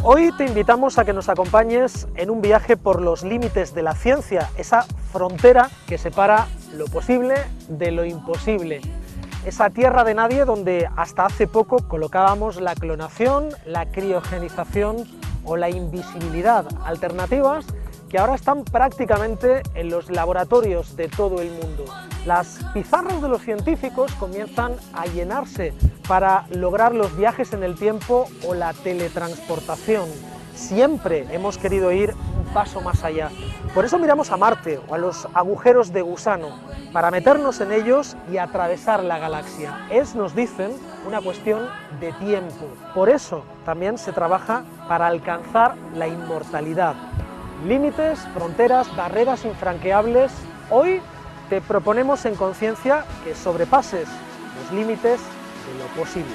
Hoy te invitamos a que nos acompañes en un viaje por los límites de la ciencia, esa frontera que separa lo posible de lo imposible. Esa tierra de nadie donde hasta hace poco colocábamos la clonación, la criogenización o la invisibilidad, alternativas que ahora están prácticamente en los laboratorios de todo el mundo. Las pizarras de los científicos comienzan a llenarse para lograr los viajes en el tiempo o la teletransportación. Siempre hemos querido ir un paso más allá. Por eso miramos a Marte o a los agujeros de gusano, para meternos en ellos y atravesar la galaxia. Es, nos dicen, una cuestión de tiempo. Por eso también se trabaja para alcanzar la inmortalidad. Límites, fronteras, barreras infranqueables. Hoy te proponemos en conciencia que sobrepases los límites de lo posible.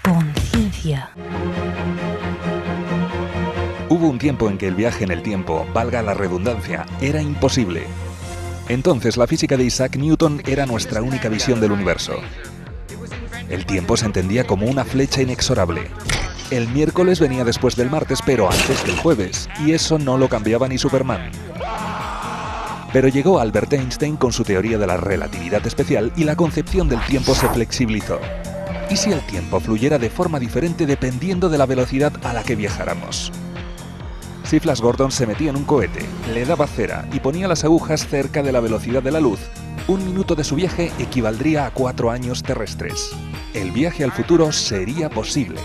Conciencia. Hubo un tiempo en que el viaje en el tiempo, valga la redundancia, era imposible. Entonces la física de Isaac Newton era nuestra única visión del universo. El tiempo se entendía como una flecha inexorable. El miércoles venía después del martes, pero antes del jueves, y eso no lo cambiaba ni Superman. Pero llegó Albert Einstein con su teoría de la relatividad especial y la concepción del tiempo se flexibilizó. ¿Y si el tiempo fluyera de forma diferente dependiendo de la velocidad a la que viajáramos? Si Flash Gordon se metía en un cohete, le daba cera y ponía las agujas cerca de la velocidad de la luz, 1 minuto de su viaje equivaldría a 4 años terrestres. El viaje al futuro sería posible.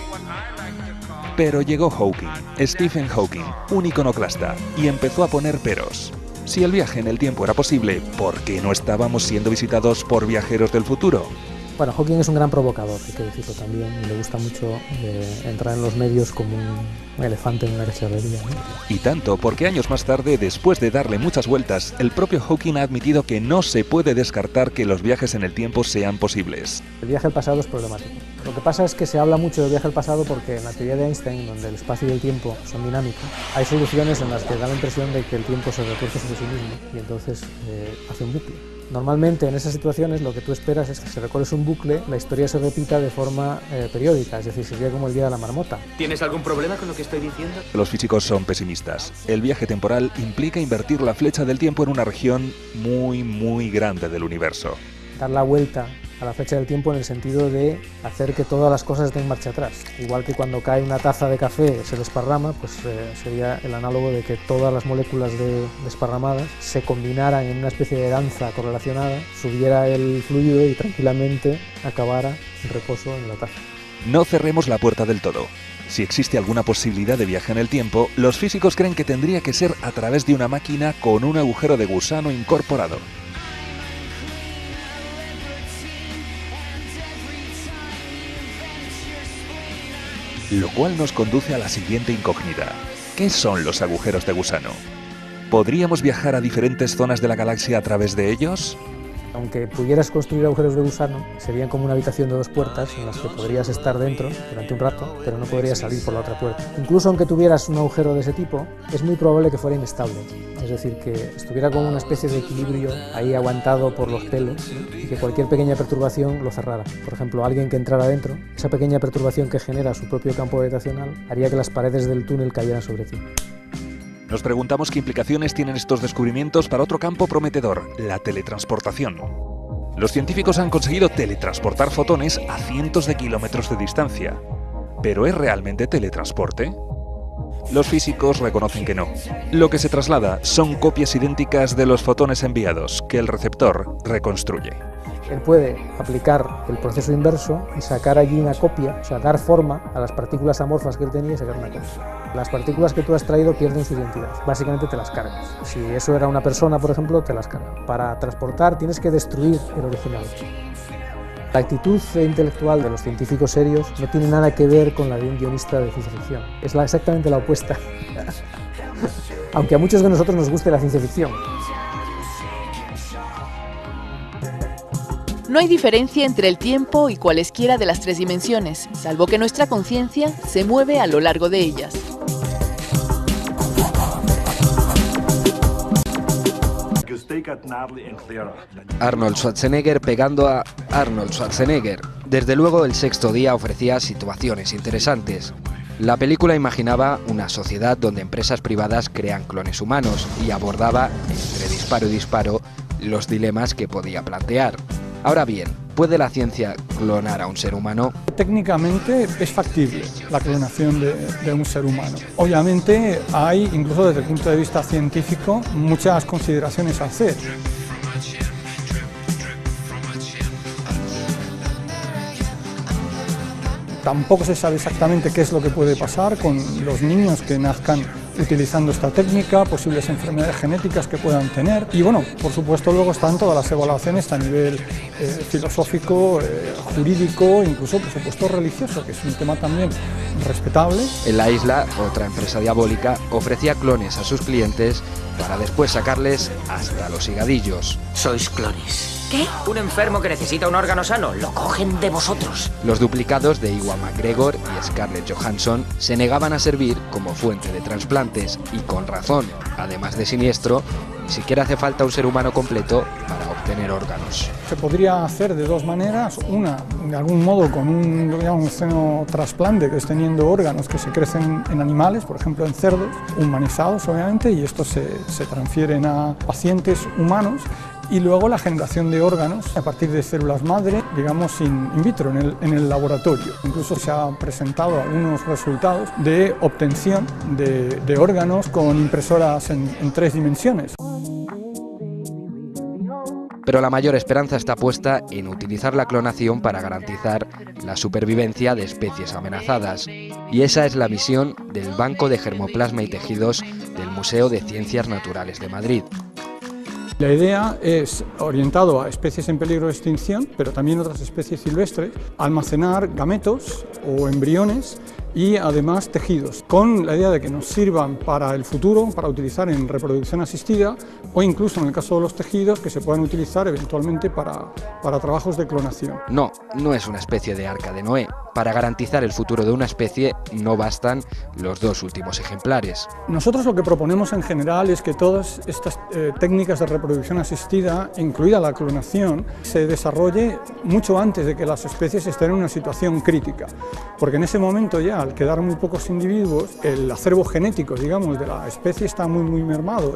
Pero llegó Hawking, Stephen Hawking, un iconoclasta, y empezó a poner peros. Si el viaje en el tiempo era posible, ¿por qué no estábamos siendo visitados por viajeros del futuro? Bueno, Hawking es un gran provocador, hay que decirlo también, y le gusta mucho entrar en los medios como un elefante en una cacharrería, ¿no? Y tanto, porque años más tarde, después de darle muchas vueltas, el propio Hawking ha admitido que no se puede descartar que los viajes en el tiempo sean posibles. El viaje al pasado es problemático. Lo que pasa es que se habla mucho del viaje al pasado porque en la teoría de Einstein, donde el espacio y el tiempo son dinámicos, hay soluciones en las que da la impresión de que el tiempo se retuerce sobre sí mismo y entonces hace un bucle. Normalmente en esas situaciones lo que tú esperas es que si recorres un bucle, la historia se repita de forma periódica, es decir, sería como el día de la marmota. ¿Tienes algún problema con lo que estoy diciendo? Los físicos son pesimistas. El viaje temporal implica invertir la flecha del tiempo en una región muy grande del universo. Dar la vuelta a la flecha del tiempo en el sentido de hacer que todas las cosas estén en marcha atrás. Igual que cuando cae una taza de café se desparrama, pues sería el análogo de que todas las moléculas desparramadas se combinaran en una especie de danza correlacionada, subiera el fluido y tranquilamente acabara en reposo en la taza. No cerremos la puerta del todo. Si existe alguna posibilidad de viaje en el tiempo, los físicos creen que tendría que ser a través de una máquina con un agujero de gusano incorporado. Lo cual nos conduce a la siguiente incógnita. ¿Qué son los agujeros de gusano? ¿Podríamos viajar a diferentes zonas de la galaxia a través de ellos? Aunque pudieras construir agujeros de gusano, serían como una habitación de 2 puertas en las que podrías estar dentro durante un rato, pero no podrías salir por la otra puerta. Incluso aunque tuvieras un agujero de ese tipo, es muy probable que fuera inestable. Es decir, que estuviera como una especie de equilibrio ahí aguantado por los pelos, ¿no? Y que cualquier pequeña perturbación lo cerrara. Por ejemplo, alguien que entrara dentro, esa pequeña perturbación que genera su propio campo gravitacional haría que las paredes del túnel cayeran sobre ti. Nos preguntamos qué implicaciones tienen estos descubrimientos para otro campo prometedor, la teletransportación. Los científicos han conseguido teletransportar fotones a cientos de kilómetros de distancia. ¿Pero es realmente teletransporte? Los físicos reconocen que no. Lo que se traslada son copias idénticas de los fotones enviados, que el receptor reconstruye. Él puede aplicar el proceso inverso y sacar allí una copia, o sea, dar forma a las partículas amorfas que él tenía y sacar una copia. Las partículas que tú has traído pierden su identidad, básicamente te las cargas. Si eso era una persona, por ejemplo, te las cargas. Para transportar tienes que destruir el original. La actitud intelectual de los científicos serios no tiene nada que ver con la de un guionista de ciencia ficción. Es exactamente la opuesta. Aunque a muchos de nosotros nos guste la ciencia ficción. No hay diferencia entre el tiempo y cualesquiera de las 3 dimensiones, salvo que nuestra conciencia se mueve a lo largo de ellas. Arnold Schwarzenegger pegando a Arnold Schwarzenegger. Desde luego, El sexto día ofrecía situaciones interesantes. La película imaginaba una sociedad donde empresas privadas crean clones humanos y abordaba, entre disparo y disparo, los dilemas que podía plantear. Ahora bien, ¿puede la ciencia clonar a un ser humano? Técnicamente es factible la clonación de un ser humano. Obviamente hay, incluso desde el punto de vista científico, muchas consideraciones a hacer. Tampoco se sabe exactamente qué es lo que puede pasar con los niños que nazcan utilizando esta técnica, posibles enfermedades genéticas que puedan tener. Y bueno, por supuesto luego están todas las evaluaciones a nivel filosófico, jurídico, incluso por supuesto religioso, que es un tema también respetable. En la isla, otra empresa diabólica ofrecía clones a sus clientes para después sacarles hasta los higadillos. Sois clones. ¿Qué? Un enfermo que necesita un órgano sano, lo cogen de vosotros. Los duplicados de Ewan McGregor y Scarlett Johansson se negaban a servir como fuente de trasplantes y con razón, además de siniestro, ni siquiera hace falta un ser humano completo para obtener órganos. Se podría hacer de dos maneras, una, de algún modo con un xenotrasplante, que es teniendo órganos que se crecen en animales, por ejemplo en cerdos, humanizados obviamente, y estos se transfieren a pacientes humanos. Y luego la generación de órganos a partir de células madre, digamos in vitro, en el laboratorio. Incluso se han presentado algunos resultados de obtención de órganos con impresoras en 3 dimensiones. Pero la mayor esperanza está puesta en utilizar la clonación para garantizar la supervivencia de especies amenazadas. Y esa es la visión del Banco de Germoplasma y Tejidos del Museo de Ciencias Naturales de Madrid. La idea es, orientado a especies en peligro de extinción, pero también otras especies silvestres, almacenar gametos o embriones y además tejidos, con la idea de que nos sirvan para el futuro, para utilizar en reproducción asistida o incluso en el caso de los tejidos que se puedan utilizar eventualmente para trabajos de clonación. No, no es una especie de arca de Noé. Para garantizar el futuro de una especie no bastan los 2 últimos ejemplares. Nosotros lo que proponemos en general es que todas estas técnicas de reproducción asistida, incluida la clonación, se desarrolle mucho antes de que las especies estén en una situación crítica, porque en ese momento ya, al quedar muy pocos individuos, el acervo genético, digamos, de la especie está muy mermado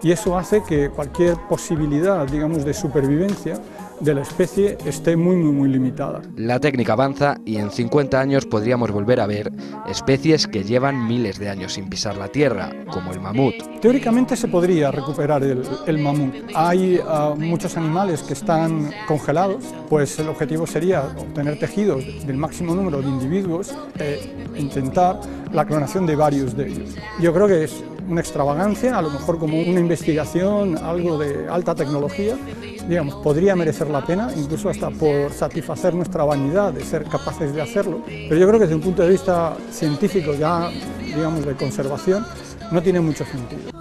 y eso hace que cualquier posibilidad, digamos, de supervivencia de la especie esté muy limitada. La técnica avanza y en 50 años podríamos volver a ver especies que llevan miles de años sin pisar la tierra, como el mamut. Teóricamente se podría recuperar el mamut. Hay muchos animales que están congelados, pues el objetivo sería obtener tejidos del máximo número de individuos e intentar la clonación de varios de ellos. Yo creo que es una extravagancia, a lo mejor como una investigación, algo de alta tecnología, digamos, podría merecer la pena, incluso hasta por satisfacer nuestra vanidad de ser capaces de hacerlo, pero yo creo que desde un punto de vista científico, ya digamos de conservación, no tiene mucho sentido.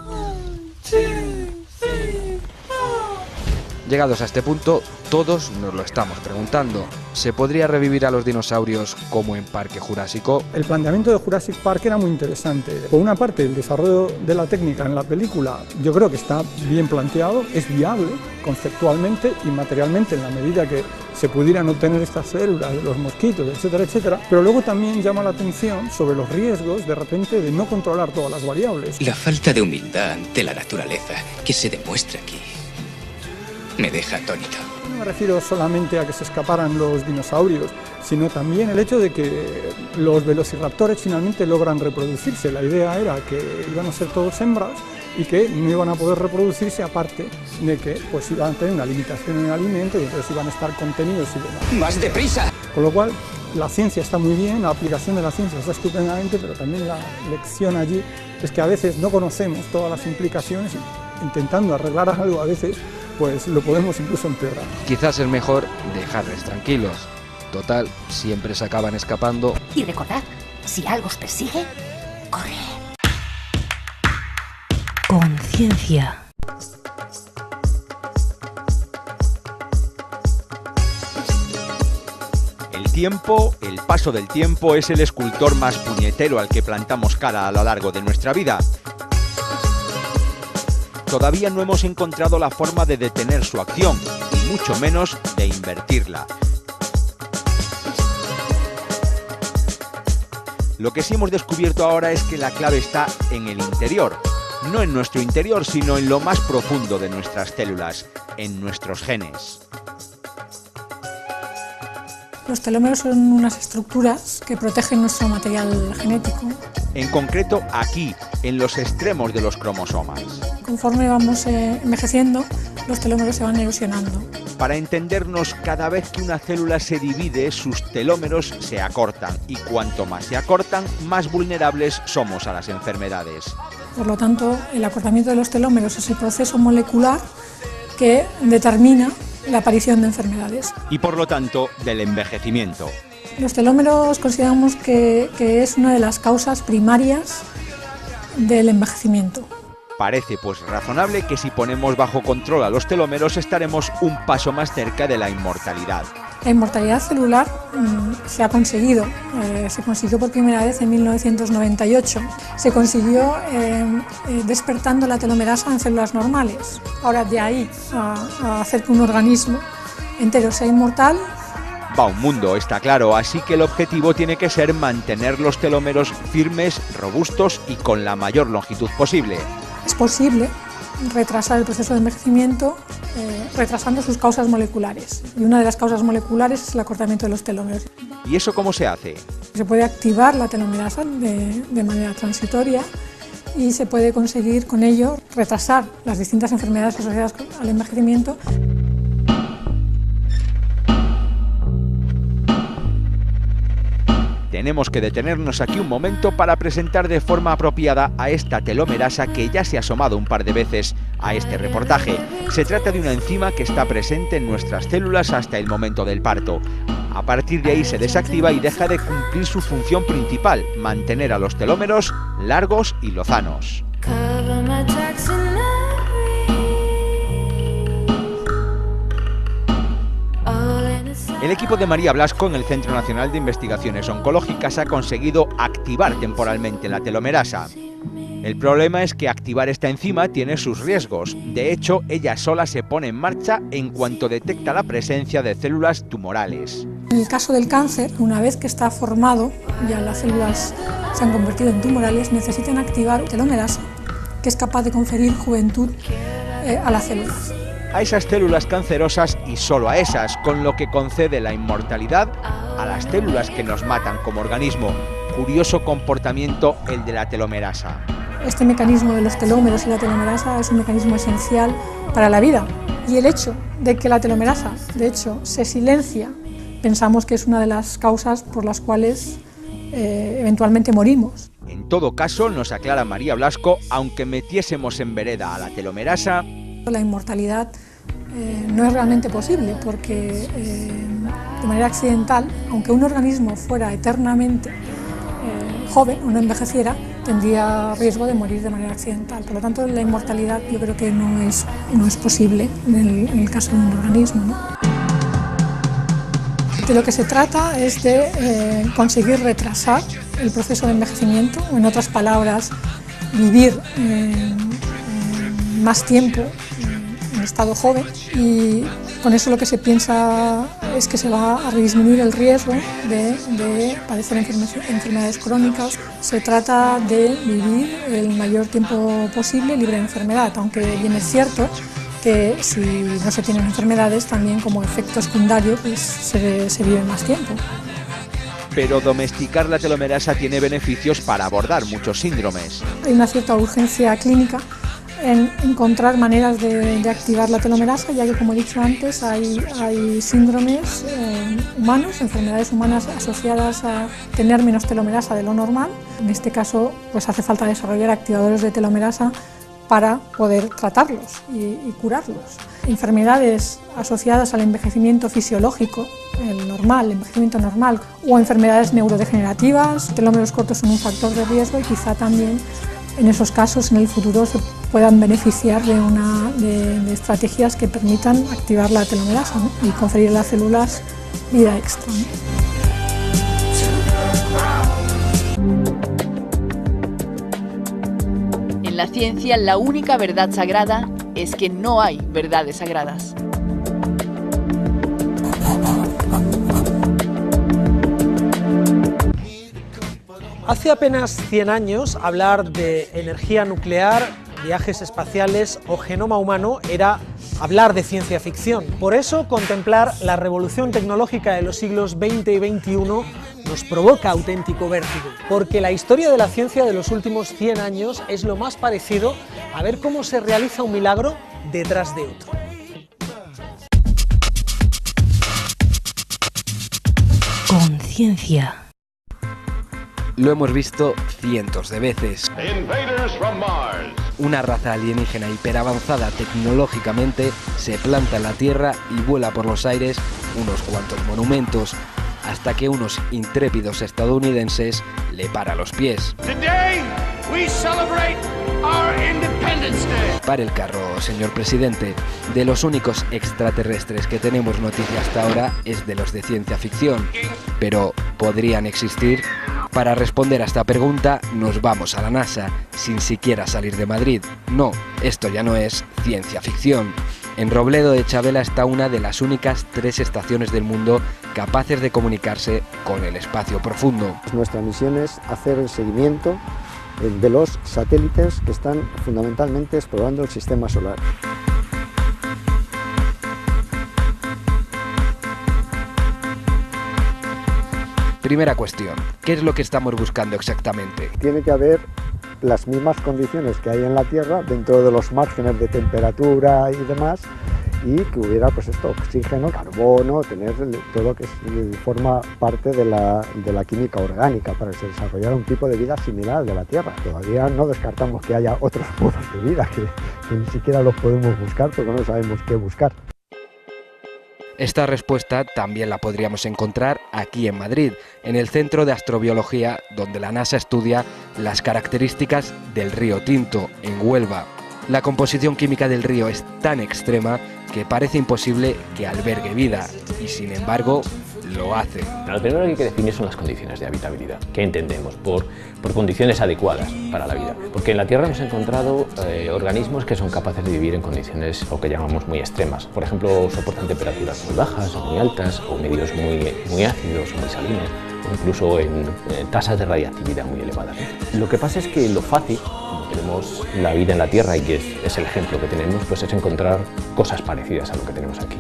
Llegados a este punto, todos nos lo estamos preguntando. ¿Se podría revivir a los dinosaurios como en Parque Jurásico? El planteamiento de Jurassic Park era muy interesante. Por una parte, el desarrollo de la técnica en la película yo creo que está bien planteado, es viable conceptualmente y materialmente en la medida que se pudieran obtener estas células de los mosquitos, etcétera, etcétera. Pero luego también llama la atención sobre los riesgos de repente de no controlar todas las variables. La falta de humildad ante la naturaleza que se demuestra aquí me deja atónito. No me refiero solamente a que se escaparan los dinosaurios, sino también el hecho de que los velociraptores finalmente logran reproducirse. La idea era que iban a ser todos hembras y que no iban a poder reproducirse, aparte de que pues iban a tener una limitación en el alimento y entonces iban a estar contenidos y demás. ¡Más deprisa! Con lo cual, la ciencia está muy bien, la aplicación de la ciencia está estupendamente, pero también la lección allí es que a veces no conocemos todas las implicaciones y intentando arreglar algo a veces pues lo podemos incluso empeorar. Quizás es mejor dejarles tranquilos. Total, siempre se acaban escapando. Y recordad, si algo os persigue, corre. Conciencia. El tiempo, el paso del tiempo, es el escultor más puñetero al que plantamos cara a lo largo de nuestra vida. todavía no hemos encontrado la forma de detener su acción, y mucho menos de invertirla. Lo que sí hemos descubierto ahora es que la clave está en el interior. No en nuestro interior, sino en lo más profundo de nuestras células, en nuestros genes. Los telómeros son unas estructuras que protegen nuestro material genético. En concreto, aquí, en los extremos de los cromosomas. Conforme vamos envejeciendo, los telómeros se van erosionando. Para entendernos, cada vez que una célula se divide, sus telómeros se acortan, y cuanto más se acortan, más vulnerables somos a las enfermedades. Por lo tanto, el acortamiento de los telómeros es el proceso molecular que determina la aparición de enfermedades. Y por lo tanto, del envejecimiento. Los telómeros consideramos que es una de las causas primarias del envejecimiento. Parece pues razonable que si ponemos bajo control a los telómeros estaremos un paso más cerca de la inmortalidad. La inmortalidad celular se consiguió por primera vez en 1998. Se consiguió despertando la telomerasa en células normales. Ahora, de ahí a hacer que un organismo entero sea inmortal, va un mundo, está claro, así que el objetivo tiene que ser mantener los telómeros firmes, robustos y con la mayor longitud posible. Es posible retrasar el proceso de envejecimiento retrasando sus causas moleculares. Y una de las causas moleculares es el acortamiento de los telómeros. ¿Y eso cómo se hace? Se puede activar la telomerasa de manera transitoria y se puede conseguir con ello retrasar las distintas enfermedades asociadas al envejecimiento. Tenemos que detenernos aquí un momento para presentar de forma apropiada a esta telomerasa que ya se ha asomado un par de veces a este reportaje. Se trata de una enzima que está presente en nuestras células hasta el momento del parto. A partir de ahí se desactiva y deja de cumplir su función principal, mantener a los telómeros largos y lozanos. El equipo de María Blasco en el Centro Nacional de Investigaciones Oncológicas ha conseguido activar temporalmente la telomerasa. El problema es que activar esta enzima tiene sus riesgos. De hecho, ella sola se pone en marcha en cuanto detecta la presencia de células tumorales. En el caso del cáncer, una vez que está formado, ya las células se han convertido en tumorales, necesitan activar telomerasa, que es capaz de conferir juventud a las células. A esas células cancerosas y solo a esas, con lo que concede la inmortalidad a las células que nos matan como organismo. Curioso comportamiento el de la telomerasa. Este mecanismo de los telómeros y la telomerasa es un mecanismo esencial para la vida. Y el hecho de que la telomerasa, de hecho, se silencia, pensamos que es una de las causas por las cuales eventualmente morimos. En todo caso, nos aclara María Blasco, aunque metiésemos en vereda a la telomerasa, la inmortalidad no es realmente posible porque de manera accidental, aunque un organismo fuera eternamente joven o no envejeciera, tendría riesgo de morir de manera accidental. Por lo tanto, la inmortalidad yo creo que no es posible en el caso de un organismo, ¿no? De lo que se trata es de conseguir retrasar el proceso de envejecimiento, o en otras palabras, vivir más tiempo en estado joven, y con eso lo que se piensa es que se va a disminuir el riesgo de padecer enfermedades crónicas. Se trata de vivir el mayor tiempo posible libre de enfermedad, aunque bien es cierto que si no se tienen enfermedades, también como efecto secundario pues, se vive más tiempo. Pero domesticar la telomerasa tiene beneficios para abordar muchos síndromes. Hay una cierta urgencia clínica en encontrar maneras de activar la telomerasa, ya que, como he dicho antes, hay síndromes humanos, enfermedades humanas asociadas a tener menos telomerasa de lo normal. En este caso, pues hace falta desarrollar activadores de telomerasa para poder tratarlos y curarlos. Enfermedades asociadas al envejecimiento fisiológico, el envejecimiento normal, o enfermedades neurodegenerativas, telómeros cortos son un factor de riesgo y quizá también en esos casos en el futuro se puedan beneficiar de estrategias que permitan activar la telomerasa, ¿no? Y conferir a las células vida extra, ¿no? En En la ciencia, la única verdad sagrada es que no hay verdades sagradas. Hace apenas 100 años, hablar de energía nuclear, viajes espaciales o genoma humano era hablar de ciencia ficción. Por eso, contemplar la revolución tecnológica de los siglos XX y XXI nos provoca auténtico vértigo, porque la historia de la ciencia de los últimos 100 años es lo más parecido a ver cómo se realiza un milagro detrás de otro. Conciencia. Lo hemos visto cientos de veces. Una raza alienígena hiperavanzada tecnológicamente se planta en la Tierra y vuela por los aires unos cuantos monumentos, hasta que unos intrépidos estadounidenses le paran los pies. Pare el carro, señor presidente. De los únicos extraterrestres que tenemos noticia hasta ahora es de los de ciencia ficción. Pero, ¿podrían existir? Para responder a esta pregunta nos vamos a la NASA, sin siquiera salir de Madrid. No, esto ya no es ciencia ficción. En Robledo de Chavela está una de las únicas 3 estaciones del mundo capaces de comunicarse con el espacio profundo. Nuestra misión es hacer el seguimiento de los satélites que están fundamentalmente explorando el sistema solar. Primera cuestión, ¿qué es lo que estamos buscando exactamente? Tiene que haber las mismas condiciones que hay en la Tierra dentro de los márgenes de temperatura y demás, y que hubiera pues oxígeno, carbono, tener todo que forma parte de la química orgánica para que se desarrollara un tipo de vida similar al de la Tierra. Todavía no descartamos que haya otros modos de vida que ni siquiera los podemos buscar porque no sabemos qué buscar. Esta respuesta también la podríamos encontrar aquí en Madrid, en el Centro de Astrobiología, donde la NASA estudia las características del río Tinto, en Huelva. La composición química del río es tan extrema que parece imposible que albergue vida, y sin embargo lo hace. Lo primero que hay que definir son las condiciones de habitabilidad. ¿Qué entendemos por condiciones adecuadas para la vida? Porque en la Tierra hemos encontrado organismos que son capaces de vivir en condiciones lo que llamamos muy extremas. Por ejemplo, soportan temperaturas muy bajas o muy altas, o medios muy ácidos o muy salinos, o incluso en tasas de radiactividad muy elevadas. Lo que pasa es que lo fácil, como tenemos la vida en la Tierra y que es el ejemplo que tenemos, pues es encontrar cosas parecidas a lo que tenemos aquí.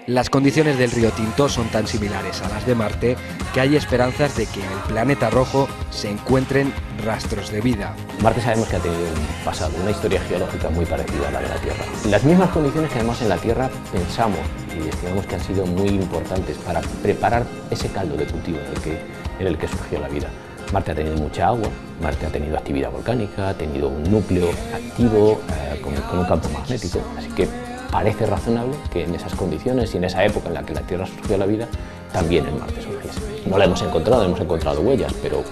Las condiciones del río Tinto son tan similares a las de Marte que hay esperanzas de que en el planeta rojo se encuentren rastros de vida. Marte sabemos que ha tenido un pasado, una historia geológica muy parecida a la de la Tierra. Las mismas condiciones que además en la Tierra pensamos y estimamos que han sido muy importantes para preparar ese caldo de cultivo en el que surgió la vida. Marte ha tenido mucha agua, Marte ha tenido actividad volcánica, ha tenido un núcleo activo con un campo magnético, así que parece razonable que en esas condiciones y en esa época en la que la Tierra surgió la vida, también en Marte surgiese. No la hemos encontrado huellas, pero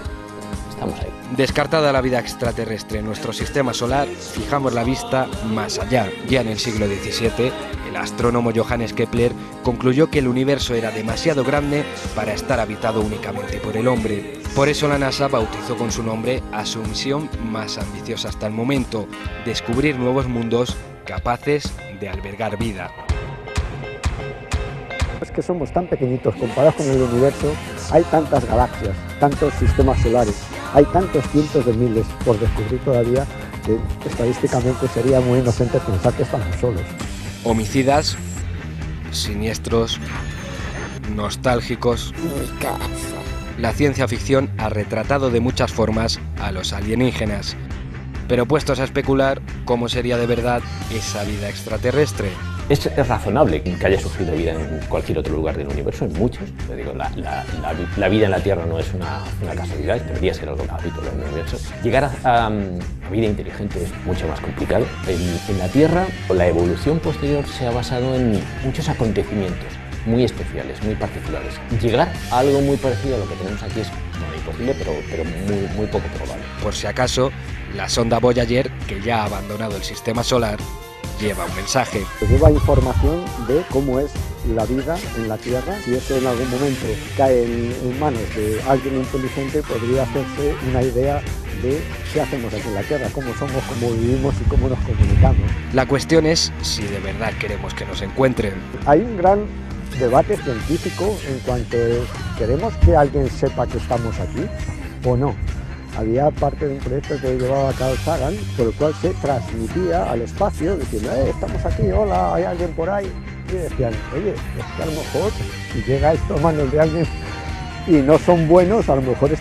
estamos ahí. Descartada la vida extraterrestre en nuestro sistema solar, fijamos la vista más allá. Ya en el siglo XVII, el astrónomo Johannes Kepler concluyó que el universo era demasiado grande para estar habitado únicamente por el hombre. Por eso la NASA bautizó con su nombre a su misión más ambiciosa hasta el momento: descubrir nuevos mundos capaces de albergar vida. Es que somos tan pequeñitos comparados con el universo, hay tantas galaxias, tantos sistemas solares, hay tantos cientos de miles por descubrir todavía que estadísticamente sería muy inocente pensar que estamos solos. Homicidas, siniestros, nostálgicos. La ciencia ficción ha retratado de muchas formas a los alienígenas. Pero puestos a especular, ¿cómo sería de verdad esa vida extraterrestre? Es razonable que haya surgido vida en cualquier otro lugar del universo, en muchos. Digo, la vida en la Tierra no es una casualidad, debería ser algo habitual en el universo. Llegar a vida inteligente es mucho más complicado. En la Tierra, la evolución posterior se ha basado en muchos acontecimientos muy especiales, muy particulares. Llegar a algo muy parecido a lo que tenemos aquí es imposible, pero muy poco probable. Por si acaso, la sonda Voyager, que ya ha abandonado el sistema solar, lleva un mensaje. Lleva información de cómo es la vida en la Tierra. Si eso en algún momento cae en manos de alguien inteligente, podría hacerse una idea de qué hacemos aquí en la Tierra, cómo somos, cómo vivimos y cómo nos comunicamos. La cuestión es si de verdad queremos que nos encuentren. Hay un gran debate científico en cuanto a, ¿queremos que alguien sepa que estamos aquí o no? Había parte de un proyecto que llevaba Carl Sagan, por el cual se transmitía al espacio diciendo, estamos aquí, hola, hay alguien por ahí. Y decían, oye, es que a lo mejor si llega esto a manos de alguien y no son buenos, a lo mejor no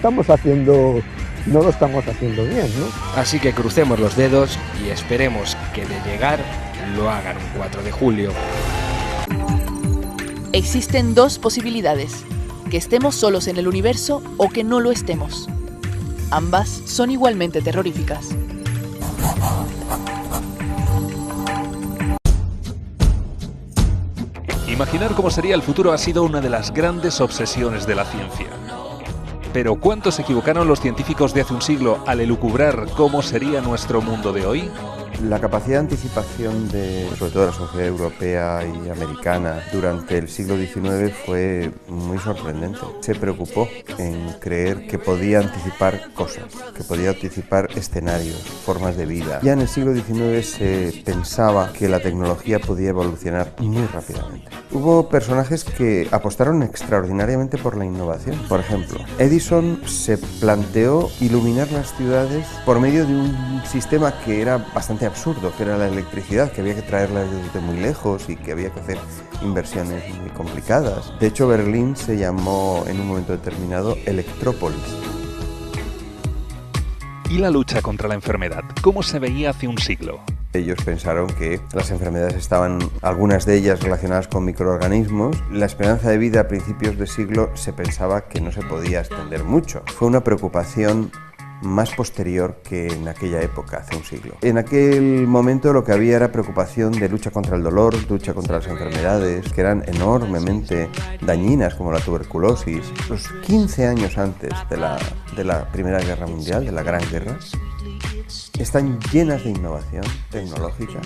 lo estamos haciendo bien, ¿no? Así que crucemos los dedos y esperemos que de llegar lo hagan un 4 de julio. Existen dos posibilidades, que estemos solos en el universo o que no lo estemos. Ambas son igualmente terroríficas. Imaginar cómo sería el futuro ha sido una de las grandes obsesiones de la ciencia. Pero ¿cuánto se equivocaron los científicos de hace un siglo al elucubrar cómo sería nuestro mundo de hoy? La capacidad de anticipación sobre todo de la sociedad europea y americana durante el siglo XIX fue muy sorprendente. Se preocupó en creer que podía anticipar cosas, que podía anticipar escenarios, formas de vida. Ya en el siglo XIX se pensaba que la tecnología podía evolucionar muy rápidamente. Hubo personajes que apostaron extraordinariamente por la innovación. Por ejemplo, Edison se planteó iluminar las ciudades por medio de un sistema que era bastante absurdo, que era la electricidad, que había que traerla desde muy lejos y que había que hacer inversiones muy complicadas. De hecho, Berlín se llamó en un momento determinado Electrópolis. ¿Y la lucha contra la enfermedad? ¿Cómo se veía hace un siglo? Ellos pensaron que las enfermedades estaban, algunas de ellas relacionadas con microorganismos. La esperanza de vida a principios de siglo se pensaba que no se podía extender mucho. Fue una preocupación más posterior que en aquella época, hace un siglo. En aquel momento lo que había era preocupación de lucha contra el dolor, lucha contra las enfermedades, que eran enormemente dañinas, como la tuberculosis. Los 15 años antes de la Primera Guerra Mundial, de la Gran Guerra, están llenas de innovación tecnológica,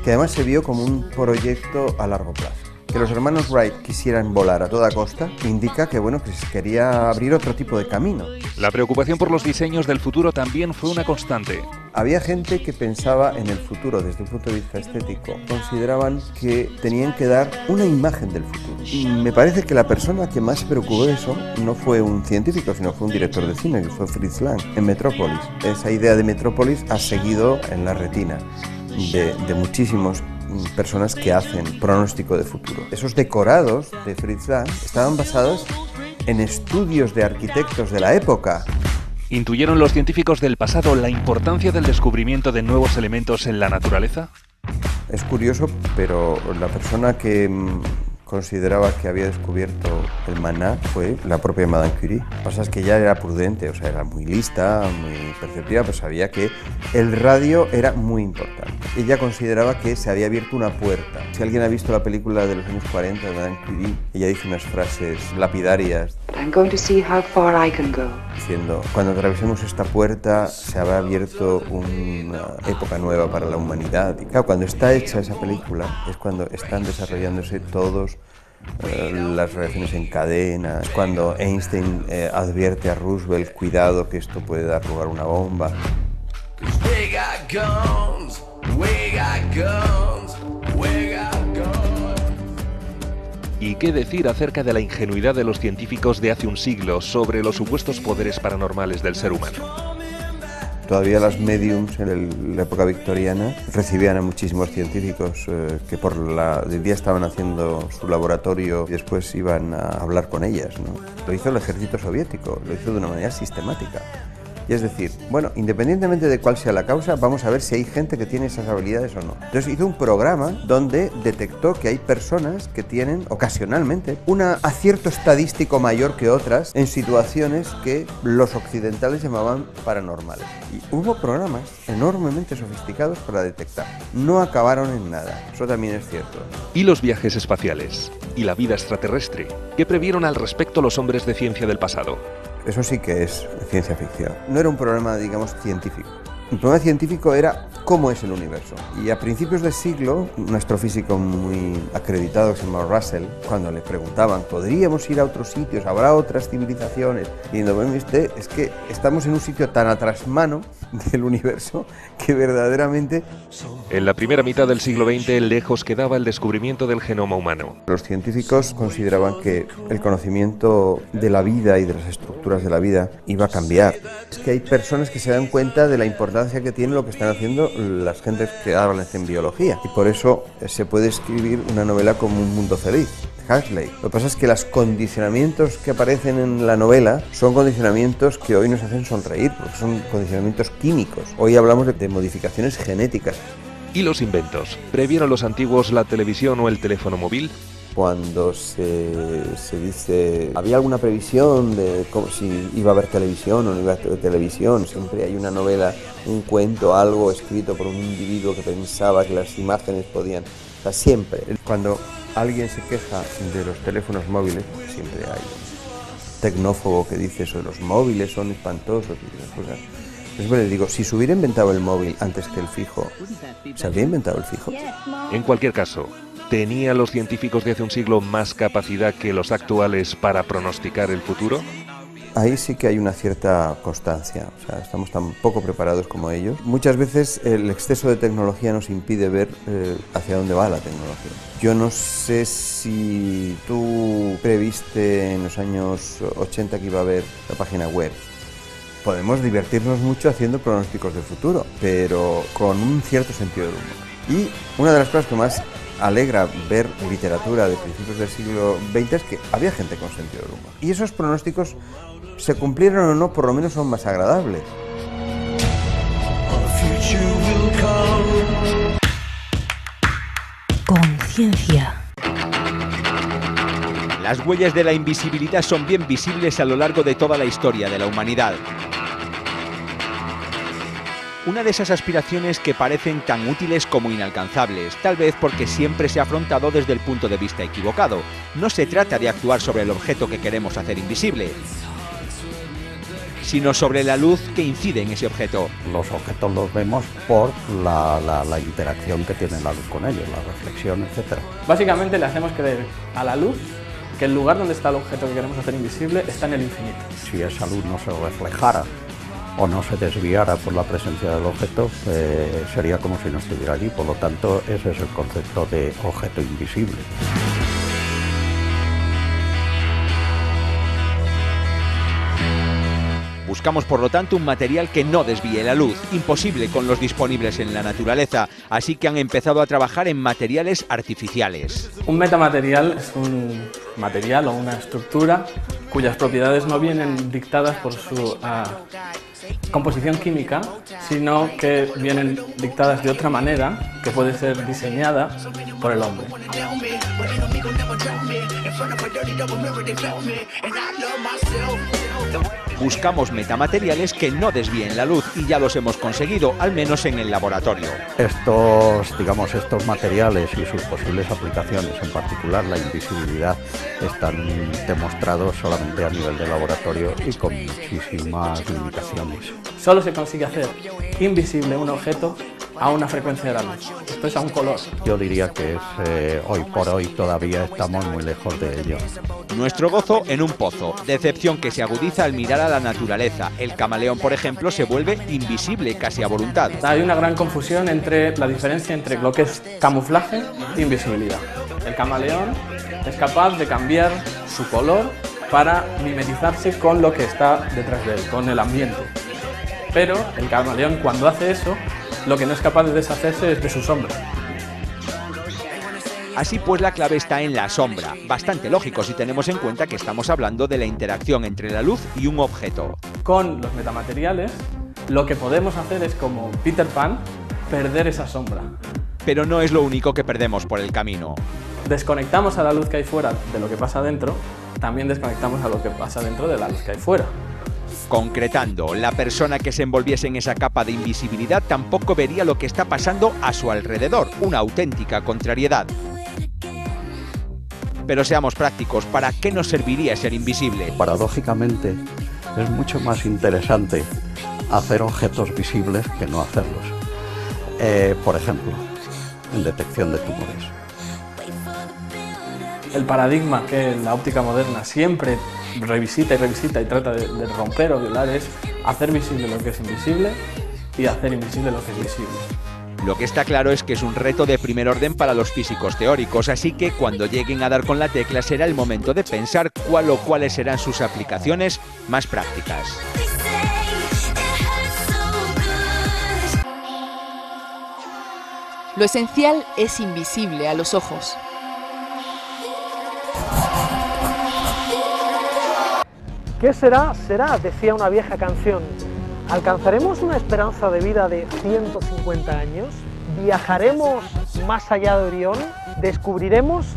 que además se vio como un proyecto a largo plazo. Que los hermanos Wright quisieran volar a toda costa indica que, que se quería abrir otro tipo de camino. La preocupación por los diseños del futuro también fue una constante. Había gente que pensaba en el futuro desde un punto de vista estético. Consideraban que tenían que dar una imagen del futuro. Y me parece que la persona que más se preocupó de eso no fue un científico, sino fue un director de cine, que fue Fritz Lang, en Metrópolis. Esa idea de Metrópolis ha seguido en la retina de muchísimos personas que hacen pronóstico de futuro. Esos decorados de Fritz Lang estaban basados en estudios de arquitectos de la época. ¿Intuyeron los científicos del pasado la importancia del descubrimiento de nuevos elementos en la naturaleza? Es curioso, pero la persona que consideraba que había descubierto el maná fue la propia Madame Curie. Lo que pasa es que ella era prudente, o sea, era muy lista, muy perceptiva, pero sabía que el radio era muy importante. Ella consideraba que se había abierto una puerta. Si alguien ha visto la película de los años 40 de Madame Curie, ella dice unas frases lapidarias. I'm going to see how far I can go. Diciendo, cuando atravesemos esta puerta se habrá abierto una época nueva para la humanidad. Y claro, cuando está hecha esa película es cuando están desarrollándose todos las reacciones en cadena, es cuando Einstein advierte a Roosevelt, cuidado que esto puede dar lugar a una bomba. ¿Y qué decir acerca de la ingenuidad de los científicos de hace un siglo sobre los supuestos poderes paranormales del ser humano? Todavía las mediums en la época victoriana recibían a muchísimos científicos que por el día estaban haciendo su laboratorio y después iban a hablar con ellas, ¿no? Lo hizo el ejército soviético, lo hizo de una manera sistemática. Y es decir, bueno, independientemente de cuál sea la causa, vamos a ver si hay gente que tiene esas habilidades o no. Entonces hizo un programa donde detectó que hay personas que tienen ocasionalmente un acierto estadístico mayor que otras en situaciones que los occidentales llamaban paranormales. Y hubo programas enormemente sofisticados para detectar. No acabaron en nada, eso también es cierto. ¿Y los viajes espaciales? ¿Y la vida extraterrestre? ¿Qué previeron al respecto los hombres de ciencia del pasado? Eso sí que es ciencia ficción. No era un problema, digamos, científico. El problema científico era cómo es el universo. Y a principios del siglo, un astrofísico muy acreditado que se llama Russell, cuando le preguntaban, ¿podríamos ir a otros sitios? ¿Habrá otras civilizaciones? Y diciendo, bueno, usted, es que estamos en un sitio tan a trasmano del universo que verdaderamente... En la primera mitad del siglo XX, lejos quedaba el descubrimiento del genoma humano. Los científicos consideraban que el conocimiento de la vida y de las estructuras de la vida iba a cambiar. Es que hay personas que se dan cuenta de la importancia que tiene lo que están haciendo las gentes que hablan en biología. Y por eso se puede escribir una novela como Un mundo feliz. Huxley. Lo que pasa es que los condicionamientos que aparecen en la novela son condicionamientos que hoy nos hacen sonreír, porque son condicionamientos químicos. Hoy hablamos de modificaciones genéticas. ¿Y los inventos? ¿Previeron los antiguos la televisión o el teléfono móvil? Cuando se dice, ¿había alguna previsión de si iba a haber televisión o no iba a haber televisión? Siempre hay una novela, un cuento, algo escrito por un individuo que pensaba que las imágenes podían... O sea, siempre. Cuando alguien se queja de los teléfonos móviles, siempre hay un tecnófobo que dice eso de los móviles son espantosos y esas cosas. Yo siempre les digo, si se hubiera inventado el móvil antes que el fijo, ¿se habría inventado el fijo? En cualquier caso, ¿tenían los científicos de hace un siglo más capacidad que los actuales para pronosticar el futuro? Ahí sí que hay una cierta constancia, o sea, estamos tan poco preparados como ellos. Muchas veces el exceso de tecnología nos impide ver hacia dónde va la tecnología. Yo no sé si tú previste en los años 80 que iba a haber la página web. Podemos divertirnos mucho haciendo pronósticos del futuro, pero con un cierto sentido del humor. Y una de las cosas que más alegra ver literatura de principios del siglo XX es que había gente con sentido del humor. Y esos pronósticos, se cumplieron o no, por lo menos son más agradables. Conciencia. Las huellas de la invisibilidad son bien visibles a lo largo de toda la historia de la humanidad. Una de esas aspiraciones que parecen tan útiles como inalcanzables, tal vez porque siempre se ha afrontado desde el punto de vista equivocado. No se trata de actuar sobre el objeto que queremos hacer invisible, sino sobre la luz que incide en ese objeto. Los objetos los vemos por la interacción que tiene la luz con ellos, la reflexión, etc. Básicamente le hacemos creer a la luz que el lugar donde está el objeto que queremos hacer invisible está en el infinito. Si esa luz no se reflejara o no se desviara por la presencia del objeto, sería como si no estuviera allí. Por lo tanto, ese es el concepto de objeto invisible. Buscamos, por lo tanto, un material que no desvíe la luz, imposible con los disponibles en la naturaleza, así que han empezado a trabajar en materiales artificiales. Un metamaterial es un material o una estructura cuyas propiedades no vienen dictadas por su composición química, sino que vienen dictadas de otra manera que puede ser diseñada por el hombre. Buscamos metamateriales que no desvíen la luz y ya los hemos conseguido, al menos en el laboratorio. Estos materiales y sus posibles aplicaciones, en particular la invisibilidad, están demostrados solamente a nivel de laboratorio y con muchísimas limitaciones. Solo se consigue hacer invisible un objeto a una frecuencia de la luz, esto es a un color. Yo diría que hoy por hoy todavía estamos muy lejos de ello. Nuestro gozo en un pozo, decepción que se agudiza al mirar a la naturaleza. El camaleón, por ejemplo, se vuelve invisible casi a voluntad. Hay una gran confusión entre la diferencia entre lo que es camuflaje e invisibilidad. El camaleón es capaz de cambiar su color para mimetizarse con lo que está detrás de él, con el ambiente. Pero el camaleón, cuando hace eso, lo que no es capaz de deshacerse es de su sombra. Así pues, la clave está en la sombra. Bastante lógico si tenemos en cuenta que estamos hablando de la interacción entre la luz y un objeto. Con los metamateriales, lo que podemos hacer es, como Peter Pan, perder esa sombra. Pero no es lo único que perdemos por el camino. Desconectamos a la luz que hay fuera de lo que pasa dentro, también desconectamos a lo que pasa dentro de la luz que hay fuera. Concretando, la persona que se envolviese en esa capa de invisibilidad tampoco vería lo que está pasando a su alrededor, una auténtica contrariedad. Pero seamos prácticos, ¿para qué nos serviría ser invisible? Paradójicamente, es mucho más interesante hacer objetos visibles que no hacerlos. Por ejemplo, en detección de tumores. El paradigma que la óptica moderna siempre revisita y revisita y trata de romper o violar es hacer visible lo que es invisible y hacer invisible lo que es visible. Lo que está claro es que es un reto de primer orden para los físicos teóricos, así que cuando lleguen a dar con la tecla será el momento de pensar cuál o cuáles serán sus aplicaciones más prácticas. Lo esencial es invisible a los ojos. ¿Qué será? Será, decía una vieja canción. ¿Alcanzaremos una esperanza de vida de 150 años? ¿Viajaremos más allá de Orión? ¿Descubriremos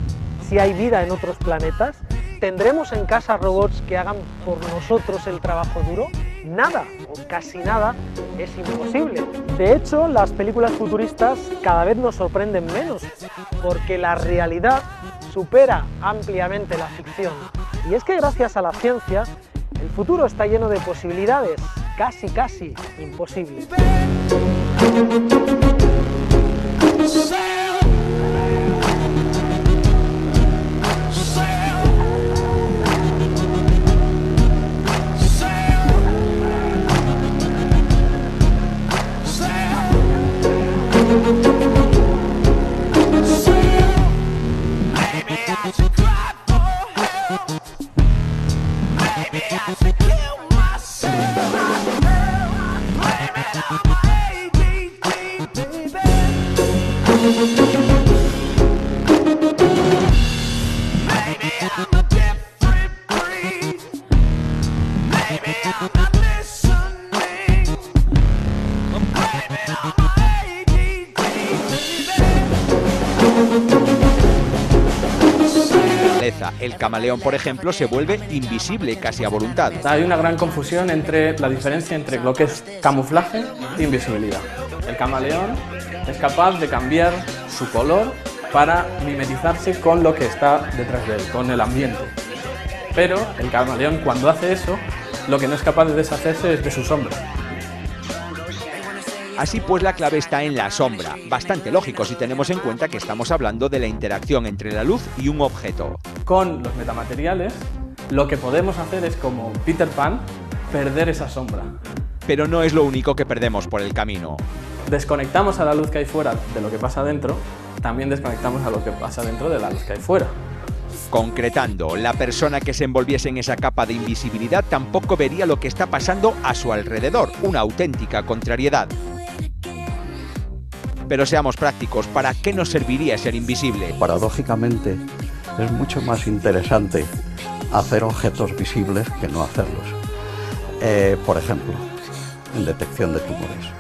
si hay vida en otros planetas? ¿Tendremos en casa robots que hagan por nosotros el trabajo duro? Nada, o casi nada, es imposible. De hecho, las películas futuristas cada vez nos sorprenden menos, porque la realidad supera ampliamente la ficción. Y es que gracias a la ciencia, el futuro está lleno de posibilidades, casi imposibles. El camaleón, por ejemplo, se vuelve invisible casi a voluntad. Hay una gran confusión entre la diferencia entre lo que es camuflaje e invisibilidad. El camaleón es capaz de cambiar su color para mimetizarse con lo que está detrás de él, con el ambiente. Pero el camaleón, cuando hace eso, lo que no es capaz de deshacerse es de su sombra. Así pues, la clave está en la sombra, bastante lógico si tenemos en cuenta que estamos hablando de la interacción entre la luz y un objeto. Con los metamateriales, lo que podemos hacer es, como Peter Pan, perder esa sombra. Pero no es lo único que perdemos por el camino. Desconectamos a la luz que hay fuera de lo que pasa dentro, también desconectamos a lo que pasa dentro de la luz que hay fuera. Concretando, la persona que se envolviese en esa capa de invisibilidad tampoco vería lo que está pasando a su alrededor, una auténtica contrariedad. Pero seamos prácticos, ¿para qué nos serviría ser invisible? Paradójicamente, es mucho más interesante hacer objetos visibles que no hacerlos. Por ejemplo, en detección de tumores.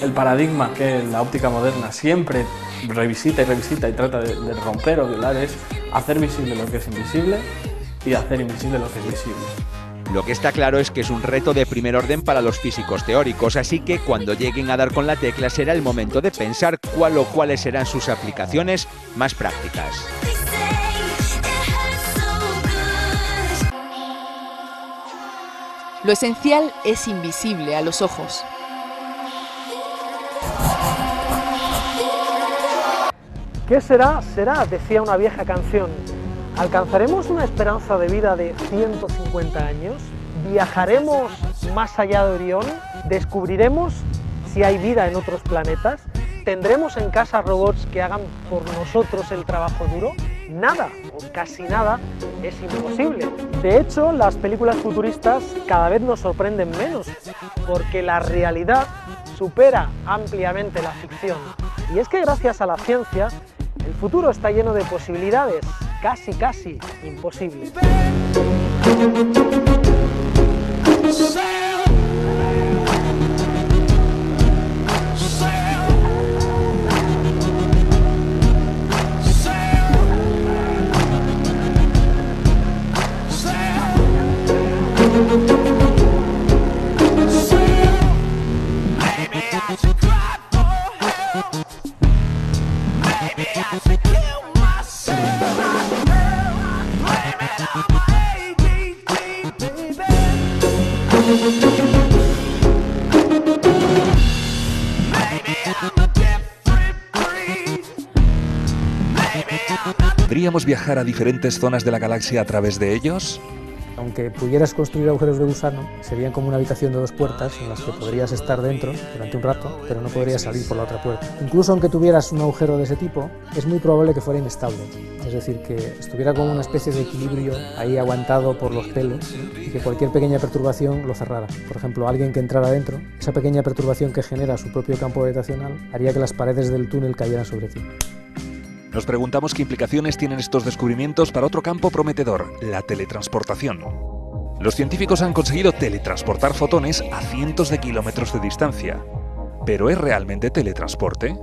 El paradigma que la óptica moderna siempre revisita y revisita y trata de romper o violar es hacer visible lo que es invisible y hacer invisible lo que es visible. Lo que está claro es que es un reto de primer orden para los físicos teóricos, así que cuando lleguen a dar con la tecla será el momento de pensar cuál o cuáles serán sus aplicaciones más prácticas. Lo esencial es invisible a los ojos. ¿Qué será? Será, decía una vieja canción. ¿Alcanzaremos una esperanza de vida de 150 años? ¿Viajaremos más allá de Orión? ¿Descubriremos si hay vida en otros planetas? ¿Tendremos en casa robots que hagan por nosotros el trabajo duro? Nada, o casi nada, es imposible. De hecho, las películas futuristas cada vez nos sorprenden menos, porque la realidad supera ampliamente la ficción. Y es que gracias a la ciencia, el futuro está lleno de posibilidades, casi imposibles. Baby, ¿Podríamos viajar a diferentes zonas de la galaxia a través de ellos? Aunque pudieras construir agujeros de gusano, serían como una habitación de dos puertas en las que podrías estar dentro durante un rato, pero no podrías salir por la otra puerta. Incluso aunque tuvieras un agujero de ese tipo, es muy probable que fuera inestable. Es decir, que estuviera como una especie de equilibrio ahí aguantado por los pelos y que cualquier pequeña perturbación lo cerrara. Por ejemplo, alguien que entrara dentro, esa pequeña perturbación que genera su propio campo gravitacional haría que las paredes del túnel cayeran sobre ti. Nos preguntamos qué implicaciones tienen estos descubrimientos para otro campo prometedor, la teletransportación. Los científicos han conseguido teletransportar fotones a cientos de kilómetros de distancia. ¿Pero es realmente teletransporte?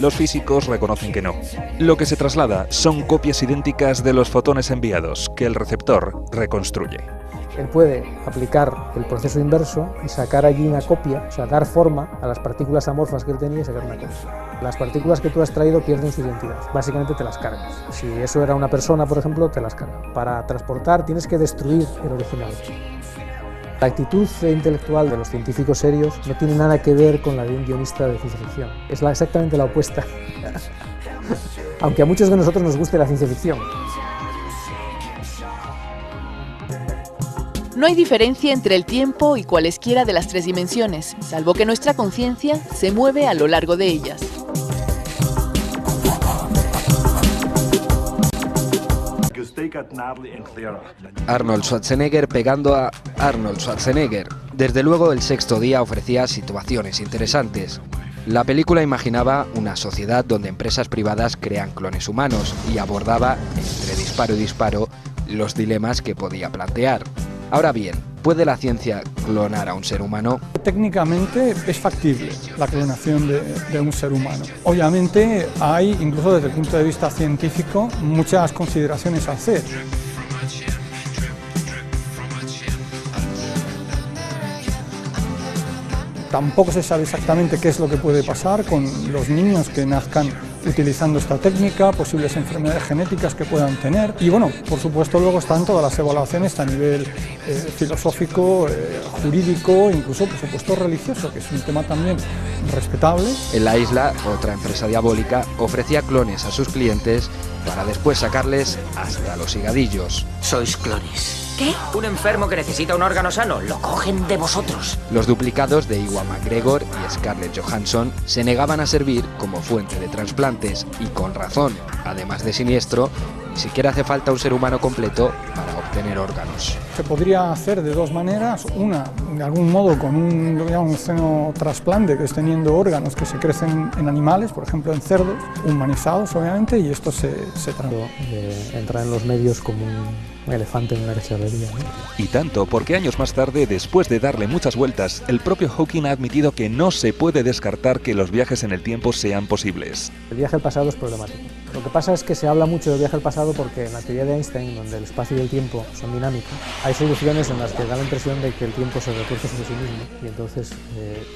Los físicos reconocen que no. Lo que se traslada son copias idénticas de los fotones enviados, que el receptor reconstruye. Él puede aplicar el proceso inverso y sacar allí una copia, o sea, dar forma a las partículas amorfas que él tenía y sacar una copia. Las partículas que tú has traído pierden su identidad, básicamente te las cargas. Si eso era una persona, por ejemplo, te las cargas. Para transportar tienes que destruir el original. La actitud intelectual de los científicos serios no tiene nada que ver con la de un guionista de ciencia ficción. Es exactamente la opuesta. Aunque a muchos de nosotros nos guste la ciencia ficción. No hay diferencia entre el tiempo y cualesquiera de las tres dimensiones, salvo que nuestra conciencia se mueve a lo largo de ellas. Arnold Schwarzenegger pegando a Arnold Schwarzenegger. Desde luego, El sexto día ofrecía situaciones interesantes. La película imaginaba una sociedad donde empresas privadas crean clones humanos y abordaba, entre disparo y disparo, los dilemas que podía plantear. Ahora bien, ¿puede la ciencia clonar a un ser humano? Técnicamente es factible la clonación de un ser humano. Obviamente hay, incluso desde el punto de vista científico, muchas consideraciones a hacer. Tampoco se sabe exactamente qué es lo que puede pasar con los niños que nazcan utilizando esta técnica, posibles enfermedades genéticas que puedan tener. Y bueno, por supuesto luego están todas las evaluaciones a nivel filosófico, jurídico, incluso por supuesto religioso, que es un tema también respetable. En la isla, otra empresa diabólica ofrecía clones a sus clientes para después sacarles hasta los higadillos. Sois clones. ¿Qué? Un enfermo que necesita un órgano sano, lo cogen de vosotros. Los duplicados de Ewan McGregor y Scarlett Johansson se negaban a servir como fuente de trasplantes, y con razón. Además de siniestro, ni siquiera hace falta un ser humano completo para obtener órganos. Se podría hacer de dos maneras. Una, de algún modo, con un xenotrasplante, que es teniendo órganos que se crecen en animales, por ejemplo en cerdos, humanizados obviamente, y esto se trata. Entra en los medios como un elefante en una cacharrería, ¿no? Y tanto, porque años más tarde, después de darle muchas vueltas, el propio Hawking ha admitido que no se puede descartar que los viajes en el tiempo sean posibles. El viaje al pasado es problemático. Lo que pasa es que se habla mucho del viaje al pasado porque en la teoría de Einstein, donde el espacio y el tiempo son dinámicos, hay soluciones en las que da la impresión de que el tiempo se retuerce sobre sí mismo y entonces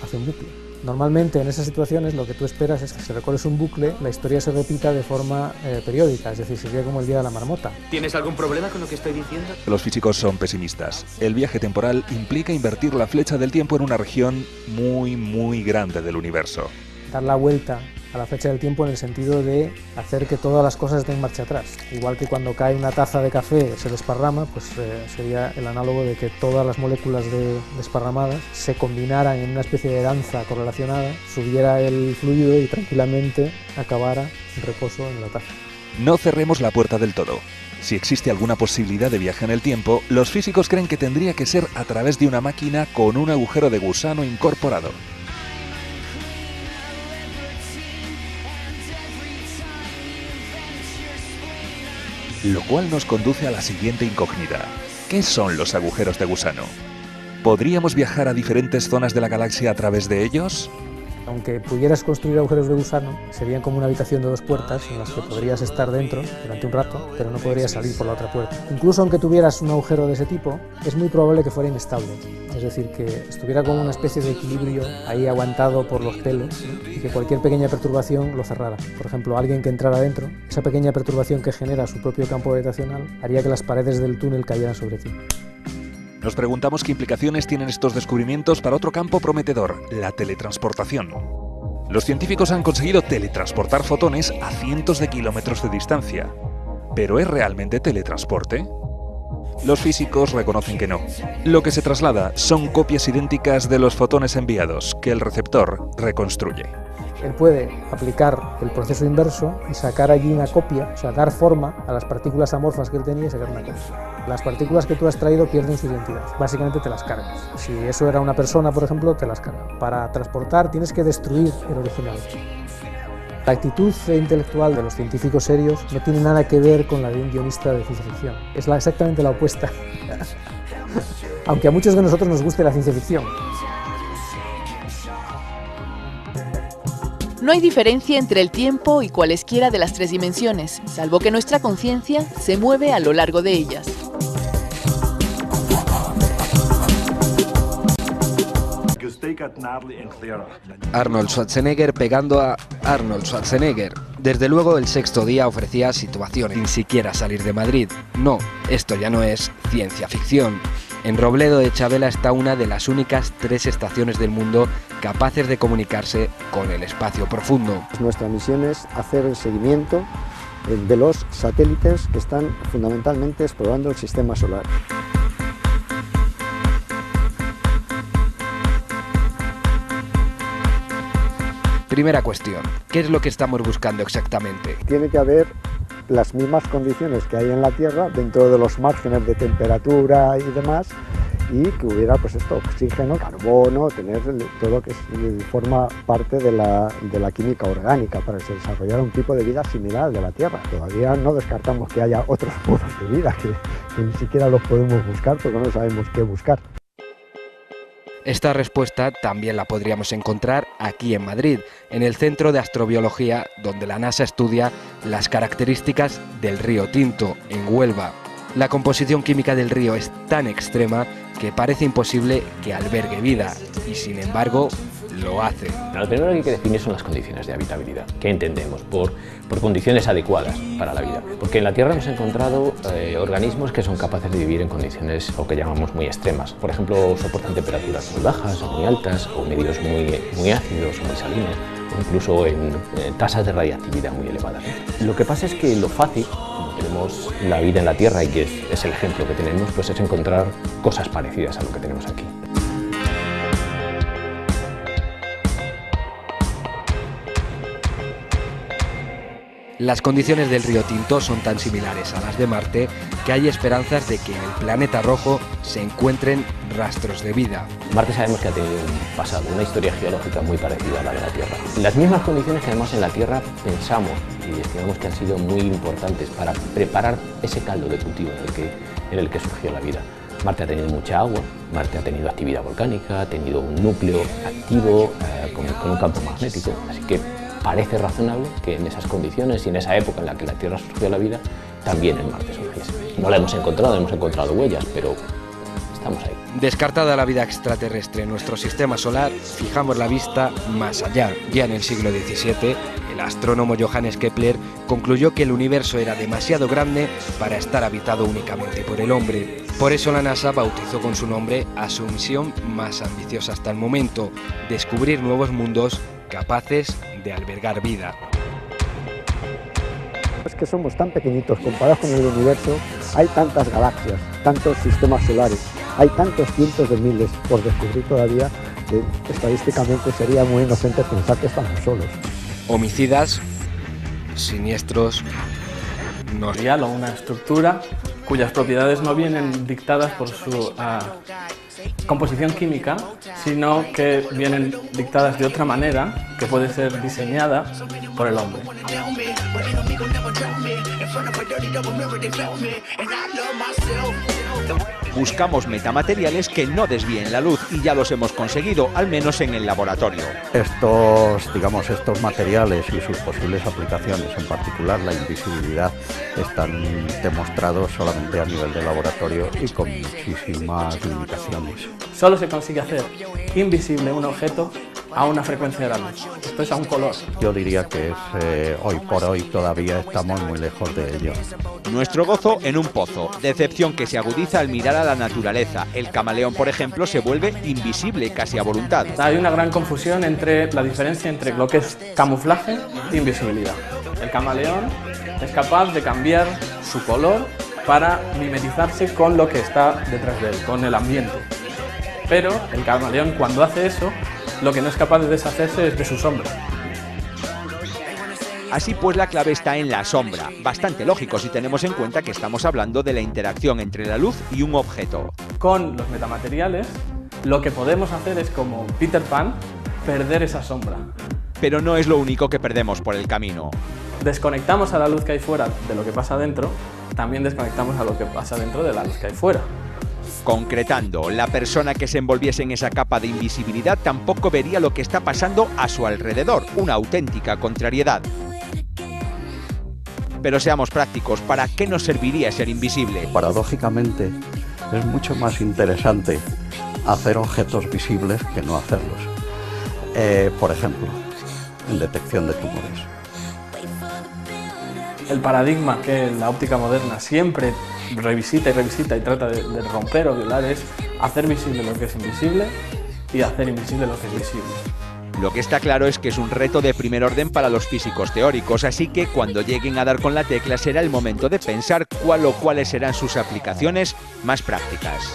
hace un bucle. Normalmente en esas situaciones lo que tú esperas es que si recorres un bucle, la historia se repita de forma periódica, es decir, sería como el día de la marmota. ¿Tienes algún problema con lo que estoy diciendo? Los físicos son pesimistas. El viaje temporal implica invertir la flecha del tiempo en una región muy grande del universo. Dar la vuelta a la flecha del tiempo en el sentido de hacer que todas las cosas den marcha atrás. Igual que cuando cae una taza de café se desparrama, pues sería el análogo de que todas las moléculas desparramadas se combinaran en una especie de danza correlacionada, subiera el fluido y tranquilamente acabara en reposo en la taza. No cerremos la puerta del todo. Si existe alguna posibilidad de viaje en el tiempo, los físicos creen que tendría que ser a través de una máquina con un agujero de gusano incorporado. Lo cual nos conduce a la siguiente incógnita. ¿Qué son los agujeros de gusano? ¿Podríamos viajar a diferentes zonas de la galaxia a través de ellos? Aunque pudieras construir agujeros de gusano, serían como una habitación de dos puertas en las que podrías estar dentro durante un rato, pero no podrías salir por la otra puerta. Incluso aunque tuvieras un agujero de ese tipo, es muy probable que fuera inestable. Es decir, que estuviera como una especie de equilibrio ahí aguantado por los pelos, ¿no? Y que cualquier pequeña perturbación lo cerrara. Por ejemplo, alguien que entrara dentro, esa pequeña perturbación que genera su propio campo gravitacional haría que las paredes del túnel cayeran sobre ti. Nos preguntamos qué implicaciones tienen estos descubrimientos para otro campo prometedor, la teletransportación. Los científicos han conseguido teletransportar fotones a cientos de kilómetros de distancia. ¿Pero es realmente teletransporte? Los físicos reconocen que no. Lo que se traslada son copias idénticas de los fotones enviados, que el receptor reconstruye. Él puede aplicar el proceso inverso y sacar allí una copia, o sea, dar forma a las partículas amorfas que él tenía y sacar una copia. Las partículas que tú has traído pierden su identidad, básicamente te las cargas. Si eso era una persona, por ejemplo, te las cargas. Para transportar tienes que destruir el original. La actitud intelectual de los científicos serios no tiene nada que ver con la de un guionista de ciencia ficción. Es exactamente la opuesta. Aunque a muchos de nosotros nos guste la ciencia ficción. No hay diferencia entre el tiempo y cualesquiera de las 3 dimensiones, salvo que nuestra conciencia se mueve a lo largo de ellas. Arnold Schwarzenegger pegando a Arnold Schwarzenegger. Desde luego el Sexto Día ofrecía situaciones sin siquiera salir de Madrid. No, esto ya no es ciencia ficción. En Robledo de Chavela está una de las únicas 3 estaciones del mundo capaces de comunicarse con el espacio profundo. Nuestra misión es hacer el seguimiento de los satélites que están fundamentalmente explorando el sistema solar. Primera cuestión, ¿qué es lo que estamos buscando exactamente? Tiene que haber las mismas condiciones que hay en la Tierra dentro de los márgenes de temperatura y demás, y que hubiera pues esto, oxígeno, carbono, tener todo que forma parte de la química orgánica para que se desarrollara un tipo de vida similar al de la Tierra. Todavía no descartamos que haya otros modos de vida que ni siquiera los podemos buscar porque no sabemos qué buscar. Esta respuesta también la podríamos encontrar aquí en Madrid, en el Centro de Astrobiología, donde la NASA estudia las características del río Tinto, en Huelva. La composición química del río es tan extrema que parece imposible que albergue vida, y sin embargo lo hace. Lo primero que hay que definir son las condiciones de habitabilidad. ¿Qué entendemos por condiciones adecuadas para la vida? Porque en la Tierra hemos encontrado organismos que son capaces de vivir en condiciones o que llamamos muy extremas. Por ejemplo, soportan temperaturas muy bajas o muy altas, o medios muy ácidos o muy salinos, o incluso en tasas de radiactividad muy elevadas. Lo que pasa es que lo fácil, como tenemos la vida en la Tierra y que es el ejemplo que tenemos, pues es encontrar cosas parecidas a lo que tenemos aquí. Las condiciones del río Tinto son tan similares a las de Marte que hay esperanzas de que en el planeta rojo se encuentren rastros de vida. Marte sabemos que ha tenido un pasado, una historia geológica muy parecida a la de la Tierra. Las mismas condiciones que además en la Tierra pensamos y estimamos que han sido muy importantes para preparar ese caldo de cultivo en el que surgió la vida. Marte ha tenido mucha agua, Marte ha tenido actividad volcánica, ha tenido un núcleo activo con un campo magnético, así que parece razonable que en esas condiciones y en esa época en la que la Tierra surgió la vida, también en Marte surgiese. No la hemos encontrado huellas, pero estamos ahí. Descartada la vida extraterrestre en nuestro sistema solar, fijamos la vista más allá. Ya en el siglo XVII, el astrónomo Johannes Kepler concluyó que el universo era demasiado grande para estar habitado únicamente por el hombre. Por eso la NASA bautizó con su nombre a su misión más ambiciosa hasta el momento: descubrir nuevos mundos capaces de albergar vida. Es que somos tan pequeñitos comparados con el universo, hay tantas galaxias, tantos sistemas solares, hay tantos cientos de miles por descubrir todavía que estadísticamente sería muy inocente pensar que estamos solos. Homicidas, siniestros, o una estructura cuyas propiedades no vienen dictadas por su composición química, sino que vienen dictadas de otra manera, que puede ser diseñada por el hombre. Buscamos metamateriales que no desvíen la luz y ya los hemos conseguido, al menos en el laboratorio. Estos materiales y sus posibles aplicaciones, en particular la invisibilidad, están demostrados solamente a nivel de laboratorio y con muchísimas limitaciones. Solo se consigue hacer invisible un objeto a una frecuencia de la luz. Esto es a un color. Yo diría que es hoy por hoy todavía estamos muy lejos de ello. Nuestro gozo en un pozo, decepción que se agudiza al mirar a la naturaleza. El camaleón, por ejemplo, se vuelve invisible casi a voluntad. Hay una gran confusión entre la diferencia entre lo que es camuflaje e invisibilidad. El camaleón es capaz de cambiar su color para mimetizarse con lo que está detrás de él, con el ambiente. Pero el camaleón, cuando hace eso, lo que no es capaz de deshacerse es de su sombra. Así pues, la clave está en la sombra, bastante lógico si tenemos en cuenta que estamos hablando de la interacción entre la luz y un objeto. Con los metamateriales, lo que podemos hacer es, como Peter Pan, perder esa sombra. Pero no es lo único que perdemos por el camino. Desconectamos a la luz que hay fuera de lo que pasa dentro, también desconectamos a lo que pasa dentro de la luz que hay fuera. Concretando, la persona que se envolviese en esa capa de invisibilidad tampoco vería lo que está pasando a su alrededor, una auténtica contrariedad. Pero seamos prácticos, ¿para qué nos serviría ser invisible? Paradójicamente, es mucho más interesante hacer objetos visibles que no hacerlos. Por ejemplo, en detección de tumores. El paradigma que la óptica moderna siempre revisita y revisita y trata de romper o violar es hacer visible lo que es invisible y hacer invisible lo que es visible. Lo que está claro es que es un reto de primer orden para los físicos teóricos, así que cuando lleguen a dar con la tecla será el momento de pensar cuál o cuáles serán sus aplicaciones más prácticas.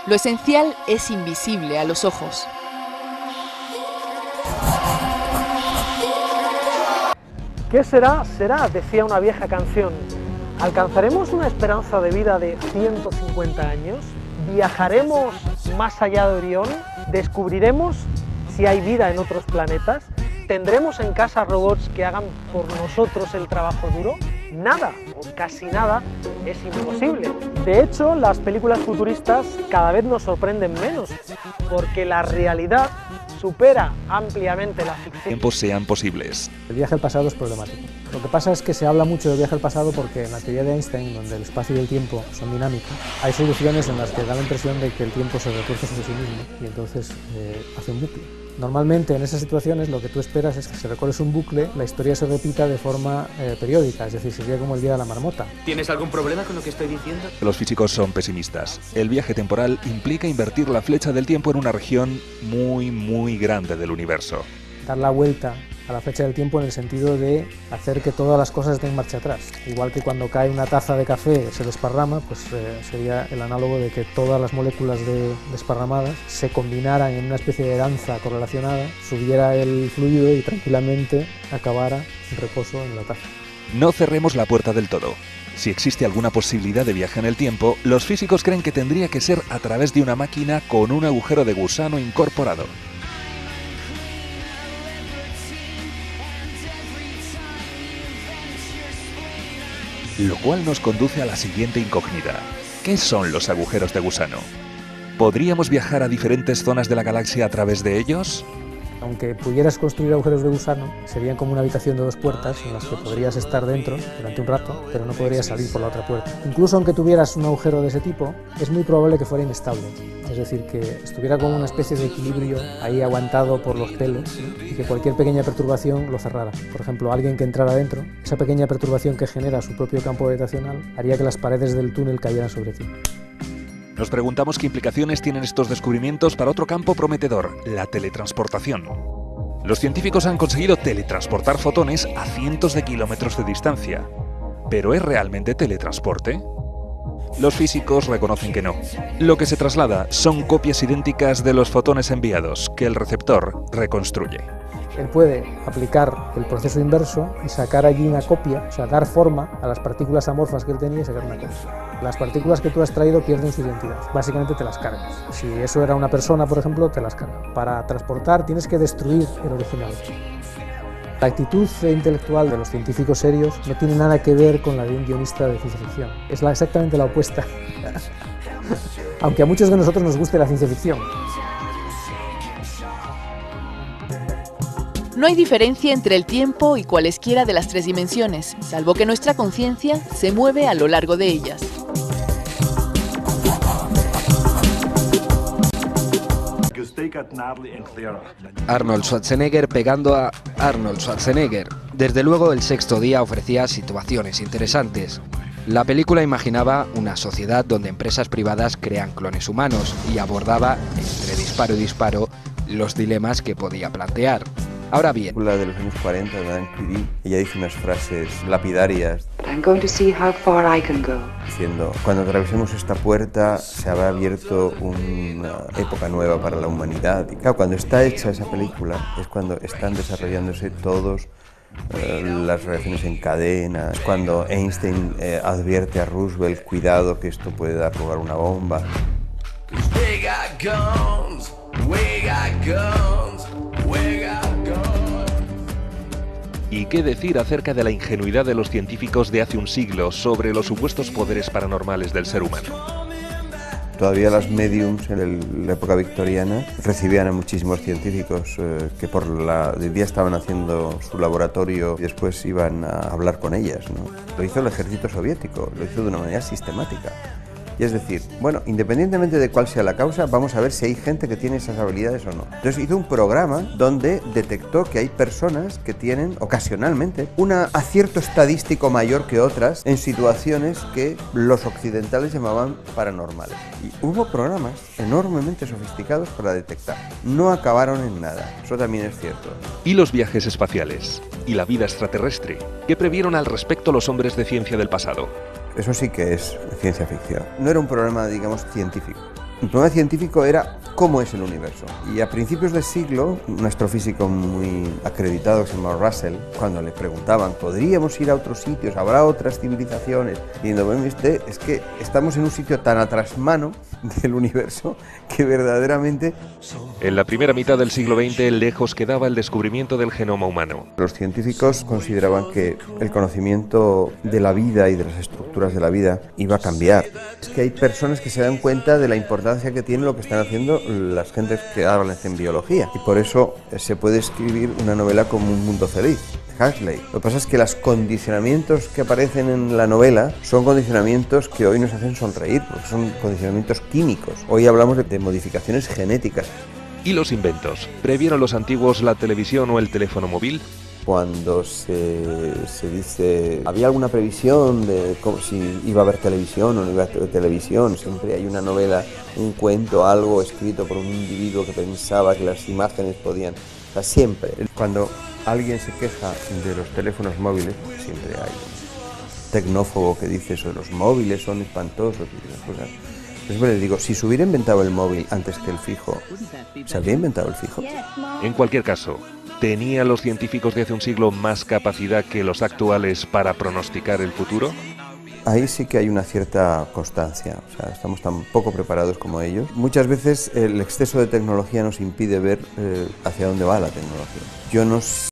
Lo esencial es invisible a los ojos. ¿Qué será? Será, decía una vieja canción. ¿Alcanzaremos una esperanza de vida de 150 años? ¿Viajaremos más allá de Orión? ¿Descubriremos si hay vida en otros planetas? ¿Tendremos en casa robots que hagan por nosotros el trabajo duro? Nada, o casi nada, es imposible. De hecho, las películas futuristas cada vez nos sorprenden menos, porque la realidad supera ampliamente la ficción. Tiempos sean posibles. El viaje al pasado es problemático. Lo que pasa es que se habla mucho del viaje al pasado porque en la teoría de Einstein, donde el espacio y el tiempo son dinámicos, hay soluciones en las que da la impresión de que el tiempo se retuerce sobre sí mismo y entonces hace un bucle. Normalmente en esas situaciones lo que tú esperas es que si recorres un bucle, la historia se repita de forma periódica, es decir, sería como el día de la marmota. ¿Tienes algún problema con lo que estoy diciendo? Los físicos son pesimistas. El viaje temporal implica invertir la flecha del tiempo en una región muy grande del universo. Dar la vuelta a la flecha del tiempo en el sentido de hacer que todas las cosas den marcha atrás. Igual que cuando cae una taza de café se desparrama, pues sería el análogo de que todas las moléculas desparramadas se combinaran en una especie de danza correlacionada, subiera el fluido y tranquilamente acabara en reposo en la taza. No cerremos la puerta del todo. Si existe alguna posibilidad de viaje en el tiempo, los físicos creen que tendría que ser a través de una máquina con un agujero de gusano incorporado. Lo cual nos conduce a la siguiente incógnita. ¿Qué son los agujeros de gusano? ¿Podríamos viajar a diferentes zonas de la galaxia a través de ellos? Aunque pudieras construir agujeros de gusano, serían como una habitación de dos puertas en las que podrías estar dentro durante un rato, pero no podrías salir por la otra puerta. Incluso aunque tuvieras un agujero de ese tipo, es muy probable que fuera inestable. Es decir, que estuviera como una especie de equilibrio ahí aguantado por los pelos y que cualquier pequeña perturbación lo cerrara. Por ejemplo, alguien que entrara dentro, esa pequeña perturbación que genera su propio campo gravitacional haría que las paredes del túnel cayeran sobre ti. Nos preguntamos qué implicaciones tienen estos descubrimientos para otro campo prometedor, la teletransportación. Los científicos han conseguido teletransportar fotones a cientos de kilómetros de distancia. ¿Pero es realmente teletransporte? Los físicos reconocen que no. Lo que se traslada son copias idénticas de los fotones enviados, que el receptor reconstruye. Él puede aplicar el proceso inverso y sacar allí una copia, o sea, dar forma a las partículas amorfas que él tenía y sacar una copia. Las partículas que tú has traído pierden su identidad, básicamente te las cargas. Si eso era una persona, por ejemplo, te las cargas. Para transportar tienes que destruir el original. La actitud intelectual de los científicos serios no tiene nada que ver con la de un guionista de ciencia ficción. Es exactamente la opuesta. Aunque a muchos de nosotros nos guste la ciencia ficción. No hay diferencia entre el tiempo y cualesquiera de las tres dimensiones, salvo que nuestra conciencia se mueve a lo largo de ellas. Arnold Schwarzenegger pegando a Arnold Schwarzenegger. Desde luego, El sexto día ofrecía situaciones interesantes. La película imaginaba una sociedad donde empresas privadas crean clones humanos y abordaba, entre disparo y disparo, los dilemas que podía plantear. Ahora bien, la de los años 40 de Madame Curie, ella dice unas frases lapidarias. I'm going to see how far I can go. Diciendo, cuando atravesemos esta puerta se habrá abierto una época nueva para la humanidad. Y claro, cuando está hecha esa película es cuando están desarrollándose todos las reacciones en cadena, es cuando Einstein advierte a Roosevelt, cuidado que esto puede dar lugar a una bomba. ¿Y qué decir acerca de la ingenuidad de los científicos de hace un siglo sobre los supuestos poderes paranormales del ser humano? Todavía las mediums en la época victoriana recibían a muchísimos científicos que por el día estaban haciendo su laboratorio y después iban a hablar con ellas, ¿no? Lo hizo el ejército soviético, lo hizo de una manera sistemática. Y es decir, bueno, independientemente de cuál sea la causa, vamos a ver si hay gente que tiene esas habilidades o no. Entonces hizo un programa donde detectó que hay personas que tienen, ocasionalmente, un acierto estadístico mayor que otras en situaciones que los occidentales llamaban paranormales. Y hubo programas enormemente sofisticados para detectar. No acabaron en nada, eso también es cierto. ¿Y los viajes espaciales? ¿Y la vida extraterrestre? ¿Qué previeron al respecto los hombres de ciencia del pasado? Eso sí que es ciencia ficción. No era un problema, digamos, científico. El problema científico era cómo es el universo. Y a principios del siglo, un astrofísico muy acreditado que se llama Russell, cuando le preguntaban, ¿podríamos ir a otros sitios? ¿Habrá otras civilizaciones? Y diciendo, bueno, es que estamos en un sitio tan a trasmano del universo que verdaderamente... En la primera mitad del siglo XX, lejos quedaba el descubrimiento del genoma humano. Los científicos consideraban que el conocimiento de la vida y de las estructuras de la vida iba a cambiar. Es que hay personas que se dan cuenta de la importancia que tiene lo que están haciendo las gentes que hablan en biología. Y por eso se puede escribir una novela como Un mundo feliz, Huxley. Lo que pasa es que los condicionamientos que aparecen en la novela son condicionamientos que hoy nos hacen sonreír, porque son condicionamientos químicos. Hoy hablamos de modificaciones genéticas. ¿Y los inventos? ¿Previeron los antiguos la televisión o el teléfono móvil? Cuando se dice, ¿había alguna previsión de si iba a haber televisión o no iba a haber televisión? Siempre hay una novela, un cuento, algo escrito por un individuo que pensaba que las imágenes podían... O sea, siempre. Cuando alguien se queja de los teléfonos móviles, siempre hay un tecnófobo que dice eso, los móviles son espantosos y esas cosas. Entonces les digo, si se hubiera inventado el móvil antes que el fijo, ¿se habría inventado el fijo? En cualquier caso, ¿tenían los científicos de hace un siglo más capacidad que los actuales para pronosticar el futuro? Ahí sí que hay una cierta constancia, o sea, estamos tan poco preparados como ellos. Muchas veces el exceso de tecnología nos impide ver hacia dónde va la tecnología. Yo no